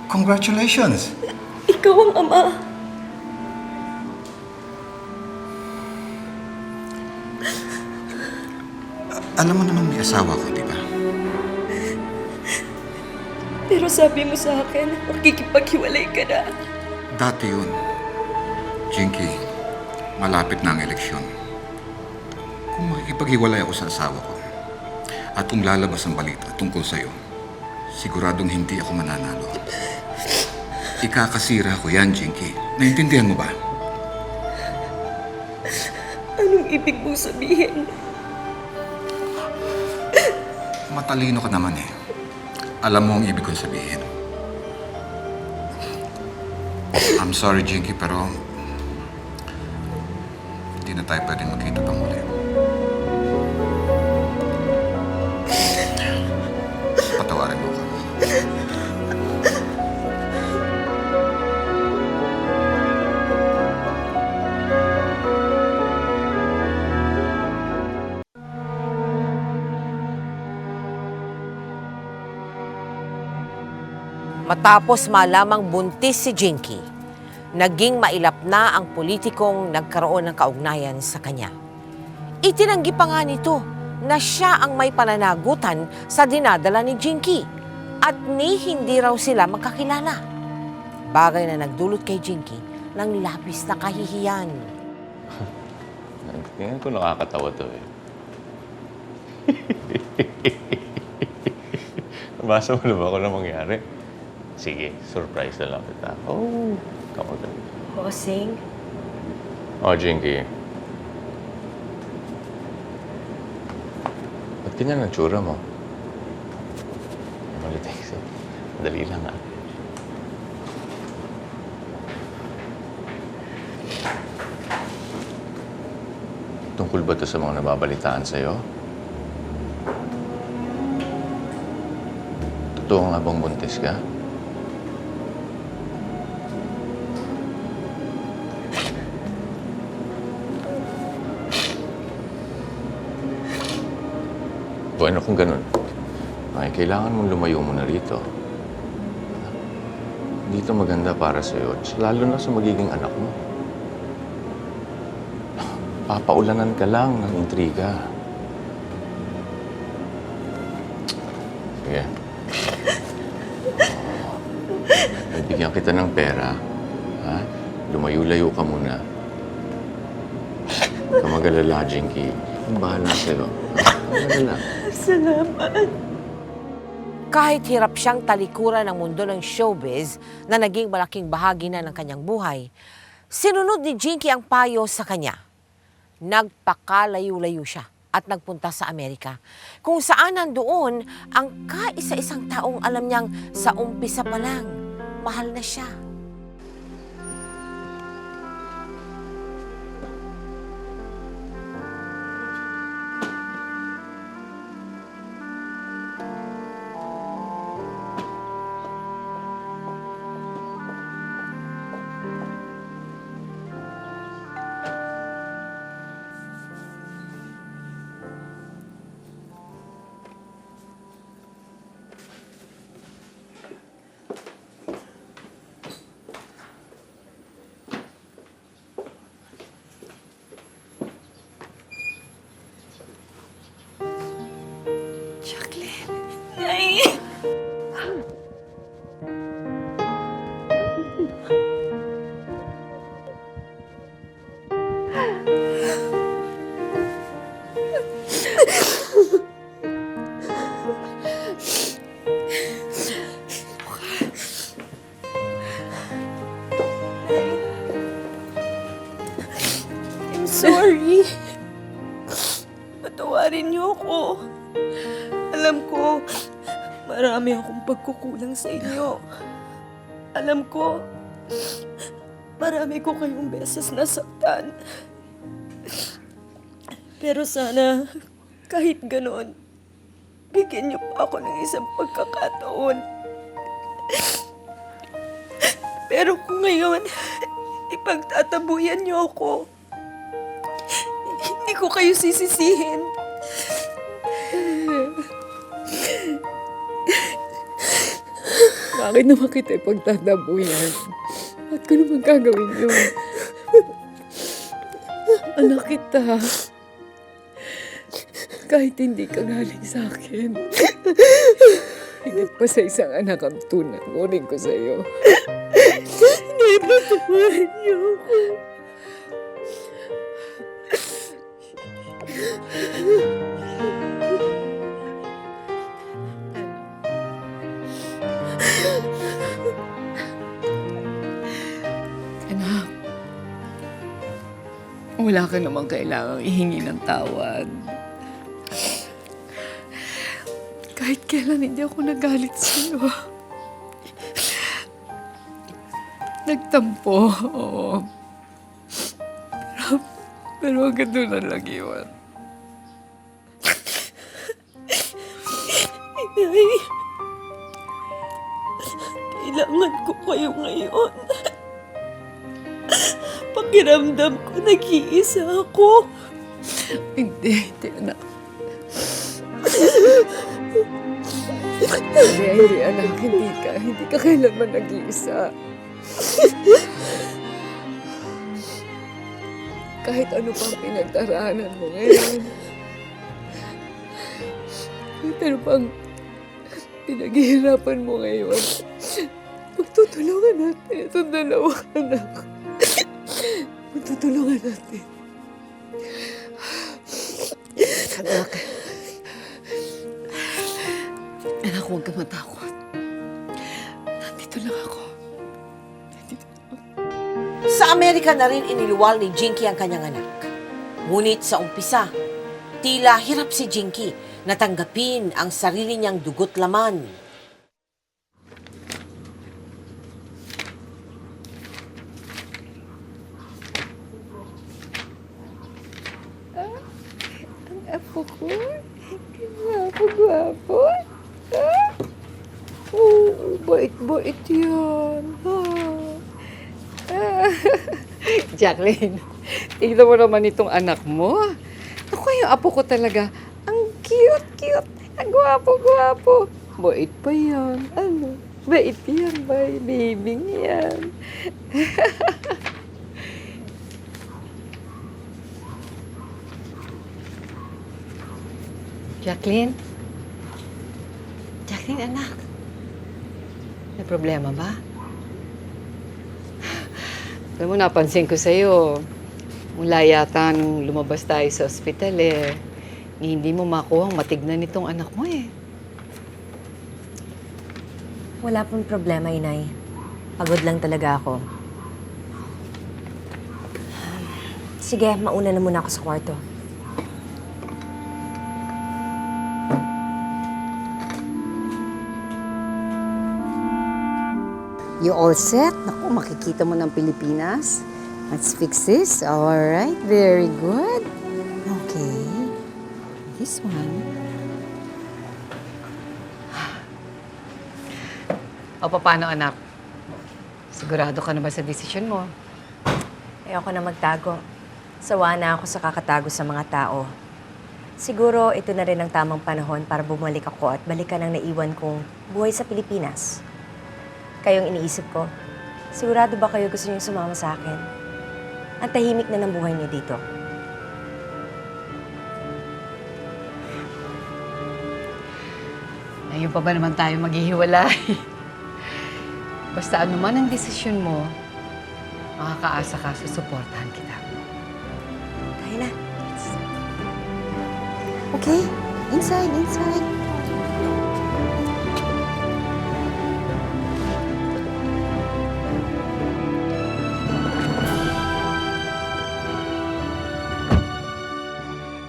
Congratulations! Ikaw ang ama. Alam mo naman may asawa ko, di ba? Pero sabi mo sa akin, makikipaghiwalay ka na. Dati yun. Jinky, malapit na ang eleksyon. Kung makikipaghiwalay ako sa asawa ko, At kung lalabas ang balita tungkol sa'yo, siguradong hindi ako mananalo. Ikakasira ko yan, Jinky. Naintindihan mo ba? Anong ibig mong sabihin? Matalino ka naman eh. Alam mo ang ibig kong sabihin. I'm sorry, Jinky, pero hindi na tayo pwedeng magkita pang muli. Patawarin mo ko. Matapos malamang buntis si Jinky, naging mailap na ang politikong nagkaroon ng kaugnayan sa kanya. Itinanggi pa nga nito na siya ang may pananagutan sa dinadala ni Jinky at ni hindi raw sila magkakilala. Bagay na nagdulot kay Jinky ng labis na kahihiyan. Tingnan ko nakakatawa to eh. Nabasa mo na ba kung ano mangyari? Sige, surprise na lang kita. Oh, come on. Bossing? Oh, Jinky. Ba't ganyan ang tsura mo? Malitex eh. Madali lang ah. Tungkol ba ito sa mga nababalitaan sa'yo? Totoo nga bang buntis ka? Bueno, kung ganun, ay kailangan mong lumayo muna rito. Dito maganda para sa'yo, lalo na sa magiging anak mo. Papaulanan ka lang ng intriga. Sige. Bibigyan kita ng pera. Ha? Lumayo-layo ka muna. Huwag ka mag-alala, Jinky. Ang bahala sa'yo. Mag-alala. Salamat. Kahit hirap siyang talikuran ng mundo ng showbiz na naging malaking bahagi na ng kanyang buhay, sinunod ni Jinky ang payo sa kanya. Nagpakalayo-layo siya at nagpunta sa Amerika, kung saan nandoon ang kaisa-isang taong alam niyang sa umpisa pa lang, mahal na siya. I'm sorry. Patawarin niyo ako. Alam ko, marami akong pagkukulang sa inyo. Alam ko, marami ko kayong beses nasaktan. Pero sana, kahit ganon, bigyan niyo pa ako ng isang pagkakataon. Pero kung ngayon, ipagtatabuyan niyo ako, hindi ko kayo sisisihin. Bakit naman kita ipagtatabuyan? Ba't ko naman gagawin yun? Anak kita. Kahit hindi ka galing sa akin. Higit pa sa isang anak ang tunay. Ngunin ko sa'yo. Hindi, patawarin niyo ako. wala ka namang kailangang ihingi ng tawad. Kahit kailan hindi ako nagalit sa'yo. Nagtampo, oo. Pero hanggang doon na lang iwan. Inay, kailangan ko kayo ngayon. Pakiramdam ko, nag-iisa ako. Hindi, anak. Hindi, anak. Hindi ka kailanman nag-iisa. Kahit ano pang pinagdaraanan mo ngayon. Kahit ano pang pinaghihirapan mo ngayon. Magtutulungan natin itong dalawa, anak. Magtutulungan natin. Anak. Anak, huwag ka matakot. Nandito lang ako. Sa Amerika na rin iniluwal ni Jinky ang kanyang anak. Ngunit sa umpisa, tila hirap si Jinky na tanggapin ang sarili niyang dugot laman. Ang apo ko. Gwapo. Ah? Oh, bait yan. Jacqueline, tignan mo naman itong anak mo. Ako, yung apo ko talaga. Ang cute. Ang gwapo. Bait pa yan. Ano? Bait yan, baby yan. Jacqueline, anak. May problema ba? Alam mo, napansin ko sa'yo, mula yata nung lumabas tayo sa ospital hindi mo makuha ang matignan nitong anak mo Wala pong problema, Inay. Pagod lang talaga ako. Sige, mauna na muna ako sa kwarto. You all set? Naku, makikita mo ng Pilipinas. Let's fix this. Alright, very good. Okay. This one. O, paano, anak? Sigurado ka na ba sa desisyon mo? Ayoko na magtago. Sawa na ako sa kakatago sa mga tao. Siguro ito na rin ang tamang panahon para bumalik ako at balikan ang naiwan kong buhay sa Pilipinas. Kayong iniisip ko, sigurado ba kayo gusto niyong sumama sa akin? Ang tahimik na ng buhay niyo dito. Ngayon pa ba naman tayo maghihiwalay? Basta ano man ang desisyon mo, makakaasa ka, susuportahan kita. Tayo na. Okay, inside.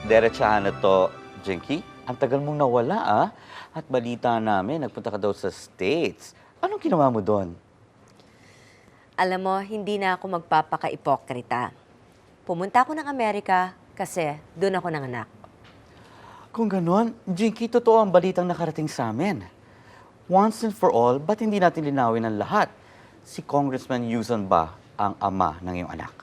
Diretsahan na to, Jinky. Ang tagal mong nawala, At balita namin, nagpunta ka daw sa States. Anong ginawa mo doon? Alam mo, hindi na ako magpapaka-ipokrita. Pumunta ako ng Amerika kasi doon ako nanganak. Kung ganon, Jinky, totoo ang balitang nakarating sa amin. Once and for all, ba't hindi natin linawin ang lahat? Si Congressman Yuzon ba ang ama ng iyong anak?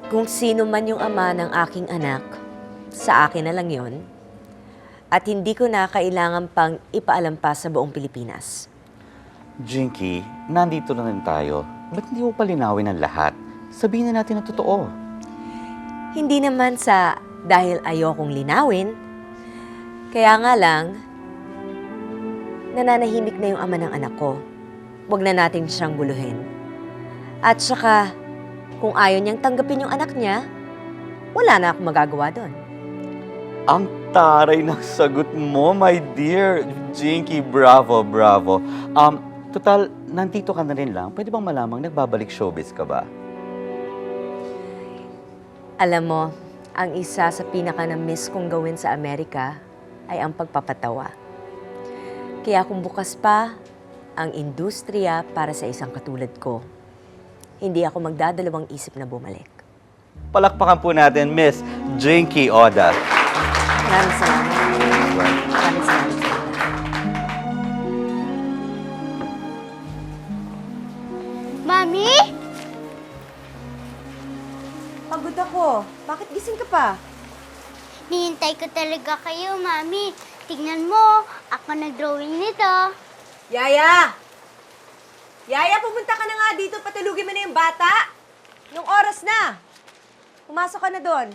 Kung sino man yung ama ng aking anak, sa akin na lang yon. At hindi ko na kailangan pang ipaalam pa sa buong Pilipinas. Jinky, nandito na rin tayo. Ba't hindi mo palinawin ang lahat? Sabihin na natin ang totoo. Hindi naman sa dahil ayokong linawin. Kaya nga lang, nananahimik na yung ama ng anak ko. Huwag na natin siyang guluhin. At saka, Kung ayaw niyang tanggapin yung anak niya, wala na akong magagawa doon. Ang taray ng sagot mo, my dear. Jinky, bravo, bravo. Total, nandito ka na rin lang. Pwede bang malamang nagbabalik showbiz ka ba? Alam mo, ang isa sa pinaka-na-miss kong gawin sa Amerika ay ang pagpapatawa. Kaya kung bukas pa ang industriya para sa isang katulad ko, hindi ako magdadalawang isip na bumalik. Palakpakan po natin, Miss Jinky Oda. Maraming salamat. Maraming salamat. Mami? Pagod ako. Bakit gising ka pa? Nihintay ko talaga kayo, Mami. Tignan mo, ako nag-drawing nito. Yaya! Yaya, pumunta ka na nga dito. Patulugin mo na yung bata. Yung oras na. Pumasok ka na doon.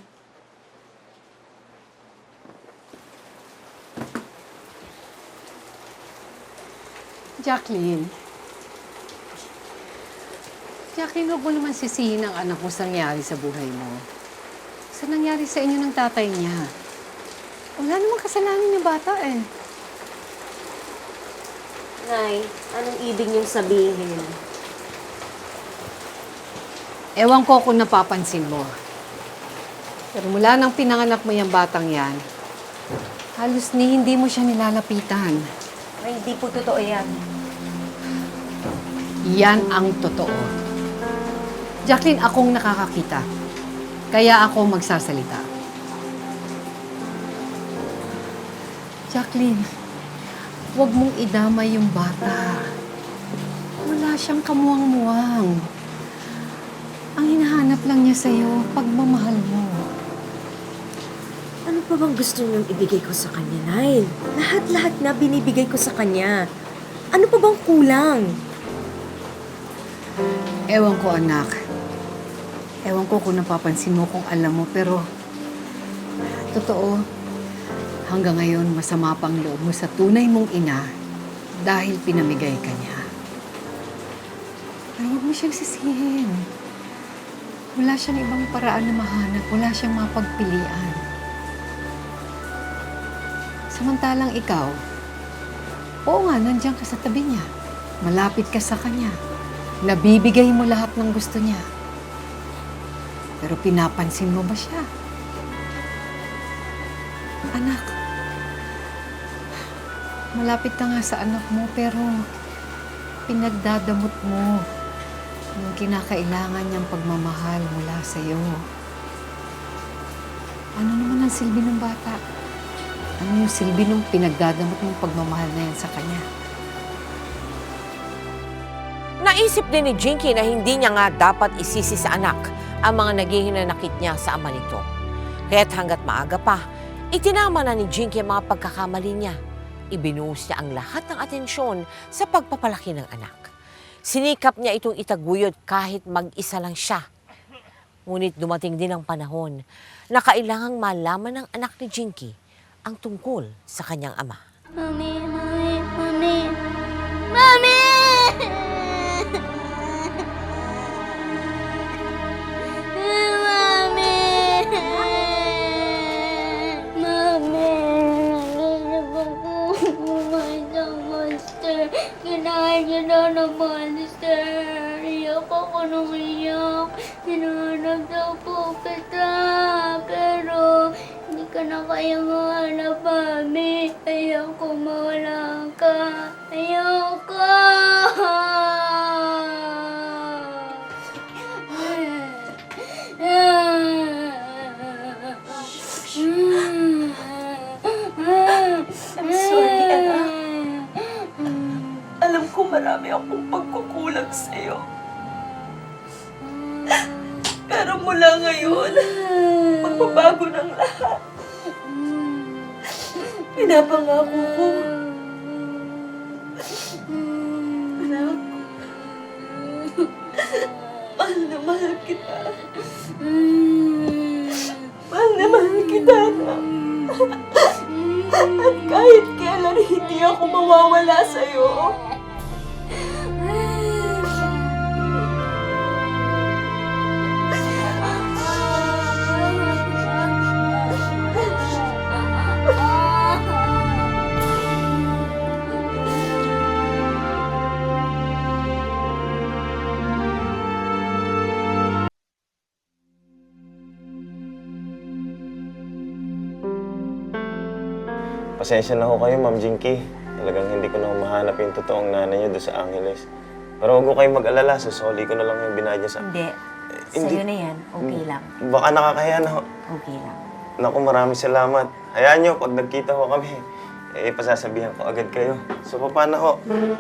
Jacqueline. Jacqueline, huwag mo naman sisihin ang anak mo sa nangyari sa buhay mo. Sa nangyari sa inyo ng tatay niya. Wala namang kasalanan yung bata eh. Nay, anong ibig niyong sabihin? Ewan ko kung napapansin mo. Pero mula nang pinanganak mo yung batang yan, halos hindi mo siya nilalapitan. Ay, hindi po totoo yan. Yan ang totoo. Jacqueline, akong nakakakita. Kaya ako magsasalita. Jacqueline, huwag mong idamay yung bata. Wala siyang kamuwang-muwang. Ang hinahanap lang niya sa'yo, pagmamahal mo. Ano pa bang gusto niyong ibigay ko sa kanya, Nay? Lahat-lahat na binibigay ko sa kanya. Ano pa bang kulang? Ewan ko, anak. Ewan ko kung napapansin mo, kung alam mo, pero totoo, hanggang ngayon masama pang loob mo sa tunay mong ina dahil pinamigay ka niya. Pero huwag mo siyang sisihin. Wala siyang ibang paraan na mahanap. Wala siyang mapagpilian. Samantalang ikaw, oo nga, nandiyan ka sa tabi niya. Malapit ka sa kanya. Nabibigay mo lahat ng gusto niya. Pero pinapansin mo ba siya? Anak, malapit ka nga sa anak mo, pero pinagdadamot mo yung kinakailangan niyang pagmamahal mula sa'yo. Ano naman ang silbi ng bata? Ano yung silbi ng pinagdadamot mong pagmamahal na yan sa kanya? Naisip din ni Jinky na hindi niya nga dapat isisi sa anak ang mga naghihinanakit niya sa ama nito. Kaya't hanggat maaga pa, itinama na ni Jinky ang mga pagkakamali niya. Ibinuhos niya ang lahat ng atensyon sa pagpapalaki ng anak. Sinikap niya itong itaguyod kahit mag-isa lang siya. Ngunit dumating din ang panahon na kailangang malaman ng anak ni Jinky ang tungkol sa kanyang ama. Mami, mami, mami. Mami! Mami! Mami! Nagisip ako kumain sa monster. Kinain niya na ng monster. Iyak ako nung iyak. Hinahanap daw po kita. Pero hindi ka na kayang mahanap, Mami. Ayoko mawala ka. Ayoko! I'm sorry, anak. Alam ko marami akong pagkukulang sa'yo. Pero mula ngayon, magbabago ng lahat. Pinapangako ko. Anak, mahal na mahal kita. Mahal na mahal kita, anak. At kahit kailan hindi ako mawawala sa'yo. Pasensya na ho kayo, Ma'am Jinky. Talagang hindi ko na mahanap yung totoong nanay niyo doon sa Angeles. Pero huwag ko kayong mag-alala, susoli ko na lang yung binayad niya sa... Hindi. Hindi. Sa'yo na yan. Okay lang. Baka nakakahiya na ho. Okay lang. Naku, maraming salamat. Hayaan niyo, pag nagkita ho kami, pasasabihan ko agad kayo. So, paano ho?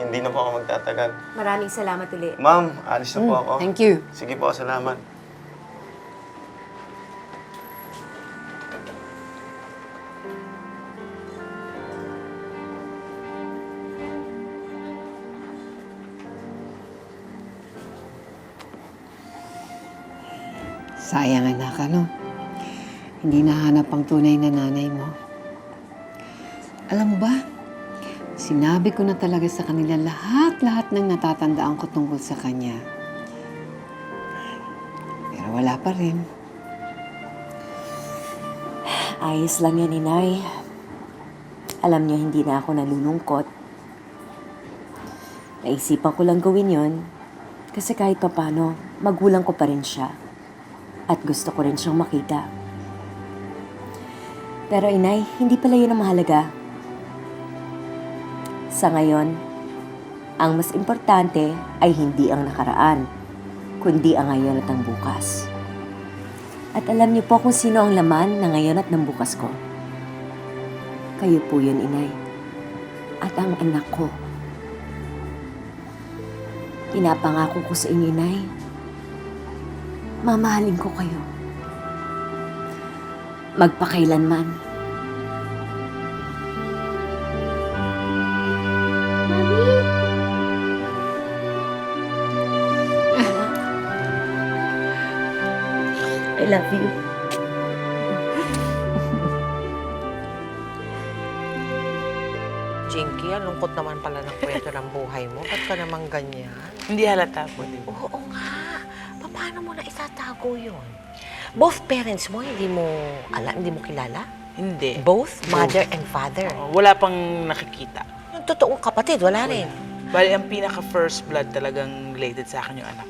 Hindi na po ako magtatagal. Maraming salamat ulit. Ma'am, alis na po ako. Thank you. Sige po, salamat. Sayang anak, ano? Hindi nahanap ang tunay na nanay mo. Alam mo ba, sinabi ko na talaga sa kanila lahat ng natatandaan ko tungkol sa kanya. Pero wala pa rin. Ayos lang yan, Inay. Alam niyo, hindi na ako nalulungkot. Naisipan ko lang gawin yon kasi kahit papano, magulang ko pa rin siya. At gusto ko rin siyang makita. Pero Inay, hindi pala yun ang mahalaga. Sa ngayon, ang mas importante ay hindi ang nakaraan, kundi ang ngayon at ang bukas. At alam niyo po kung sino ang laman na ngayon at ng bukas ko. Kayo po yun, Inay. At ang anak ko. Pinapangako ko sa inyo, Inay. Mamahalin ko kayo. Magpakailanman. I love you. Jinky, ang lungkot naman pala ng kwento ng buhay mo. Ba't ka naman ganyan? Hindi halata po, di ba? Oo nga. Paano mo na itatago yun? Both parents mo, hindi mo alam, hindi mo kilala? Hindi. Both? Mother and father? Oo, wala pang nakikita. Yung totoong kapatid, wala rin? Bali, ang pinaka-first blood talagang related sa akin yung anak.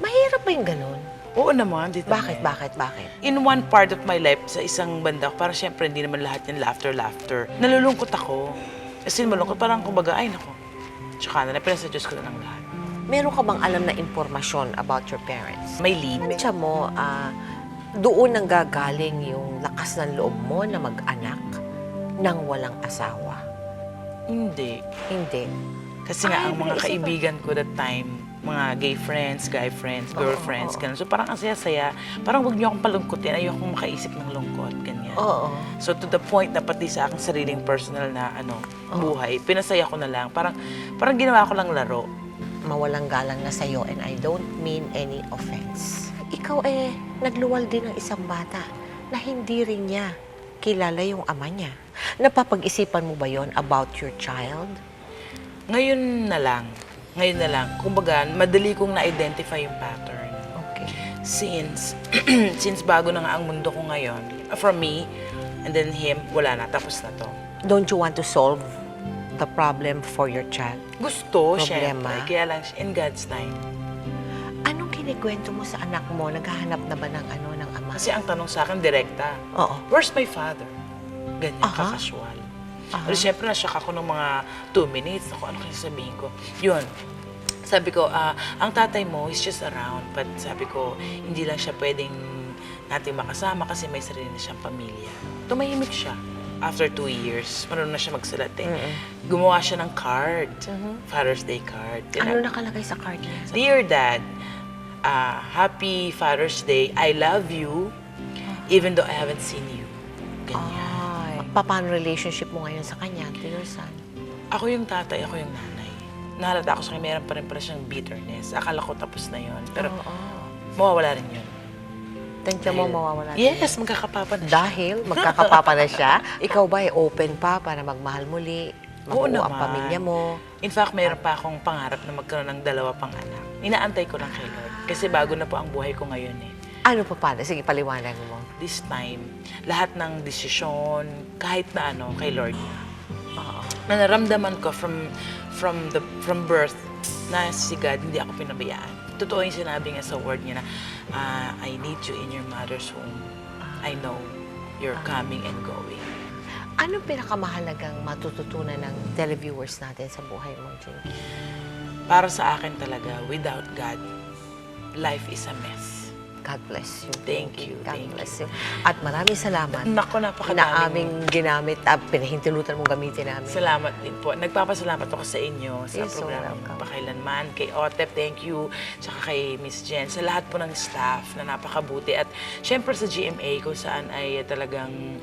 Mahirap ba yung ganun? Oo naman. Bakit? In one part of my life, sa isang banda, parang syempre hindi naman lahat yan laughter. Nalulungkot ako. Kasi malungkot, parang kumbaga, ay nako. Tsaka na, pinasa Diyos ko na lang lahat. Meron ka bang alam na impormasyon about your parents? May lead. Tiyan mo, doon nang gagaling yung lakas ng loob mo na mag-anak nang walang asawa? Hindi. Hindi? Kasi nga, ang mga kaibigan ko that time, mga gay friends, guy friends, girlfriends, ganun. So parang ang saya-saya. Parang huwag niyo akong palungkotin. Ayokong makaisip ng lungkot, ganyan. Oo. So to the point na pati sa aking sariling personal na buhay, pinasaya ko na lang. Parang ginawa ko lang laro. Mawalang galang na sa'yo and I don't mean any offense. Ikaw nagluwal din ng isang bata na hindi rin niya kilala yung ama niya. Napapag-isipan mo ba yon about your child? Ngayon na lang. Kumbaga, madali kong na-identify yung pattern. Okay. Since bago na nga ang mundo ko ngayon, from me, and then him, wala na, tapos na to. Don't you want to solve the problem for your child? Gusto, Problema? syempre. Kaya lang, in God's time. Anong kinikwento mo sa anak mo? Naghahanap na ba ng ama? Kasi ang tanong sa akin, direkta. Oo. Where's my father? Ganyan, kakasual. Pero syempre, na-shock ako ng mga 2 minutes. Ako, ano kasi sabihin ko? Yun. Sabi ko, ang tatay mo is just around. But sabi ko, hindi lang siya pwedeng natin makasama kasi may sarili na siyang pamilya. Tumahimik siya. After 2 years, marunong na siya magsulat Gumawa siya ng card. Father's Day card. Ano nakalagay sa card niya? Dear Dad, Happy Father's Day. I love you, even though I haven't seen you. Ganyan. Paano relationship mo ngayon sa kanya, to your son? Ako yung tatay, ako yung nanay. Nahalata ako sa kanya, meron pa rin pala siyang bitterness. Akala ko tapos na yun. Pero mawawala rin yun. Tensya mo mawawala rin? Yes, magkakapapa na siya. Dahil magkakapapa na siya, ikaw ba open pa para magmahal muli? Mabuo ang pamilya mo? In fact, meron pa akong pangarap na magkaroon ng 2 pang anak. Inaantay ko lang kay Lord. Kasi bago na po ang buhay ko ngayon Ano pa pala? Sige, paliwanag mo. This time, lahat ng desisyon, kahit na kay Lord na. Na naramdaman ko from birth na si God, hindi ako pinabayaan. Totoo yung sinabi nga sa word niya na, I need you in your mother's womb. I know you're coming and going. Ano pinakamahalagang matututunan ng televiewers natin sa buhay mo, Jinky? Para sa akin talaga, without God, life is a mess. God bless you. Thank you. God bless you. At maraming salamat. Naku, na aming ginamit at pinahintulutan mong gamitin namin. Salamat din po. Nagpapasalamat ako sa inyo sa You're so programang welcome. Pakailanman, kay Otep, thank you, tsaka kay Miss Jen, sa lahat po ng staff na napakabuti. At syempre sa GMA kung saan ay talagang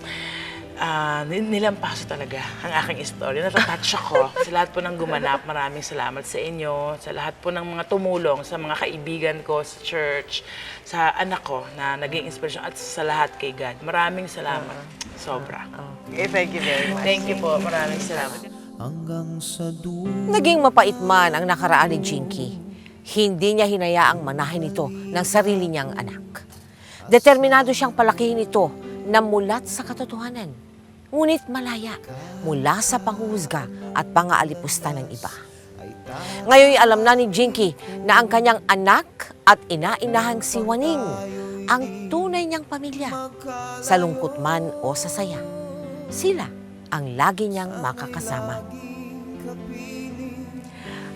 nilampaso talaga ang aking istorya. Natatouch ako. Sa lahat po ng gumanap, maraming salamat sa inyo. Sa lahat po ng mga tumulong, sa mga kaibigan ko sa church, sa anak ko na naging inspirasyon, at sa lahat kay God. Maraming salamat. Sobra. Okay, thank you very much. Thank you po. Maraming salamat. Hanggang sa Naging mapait man ang nakaraan ni Jinky, hindi niya hinayaang manahin ito ng sarili niyang anak. Determinado siyang palakihin ito na mulat sa katotohanan, ngunit malaya mula sa panghuhusga at pangaalipusta ng iba. Ngayon alam na ni Jinky na ang kanyang anak at ina-inahang si Waning ang tunay niyang pamilya. Sa lungkot man o sa saya, sila ang lagi niyang makakasama.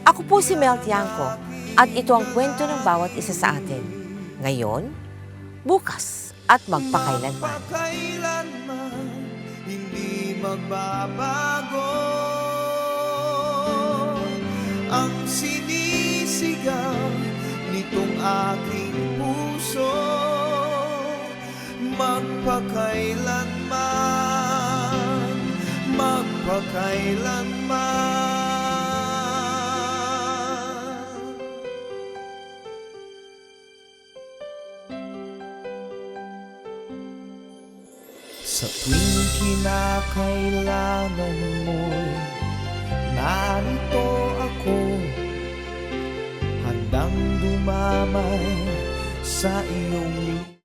Ako po si Mel Tiangco at ito ang kwento ng bawat isa sa atin. Ngayon, bukas at magpakailanman. hindi magbabago ang sinisigaw nitong aking puso magpakailanman, magpakailanman. Sa tuwing kinakailangan mo'y narito ako, handang dumamay sa iyong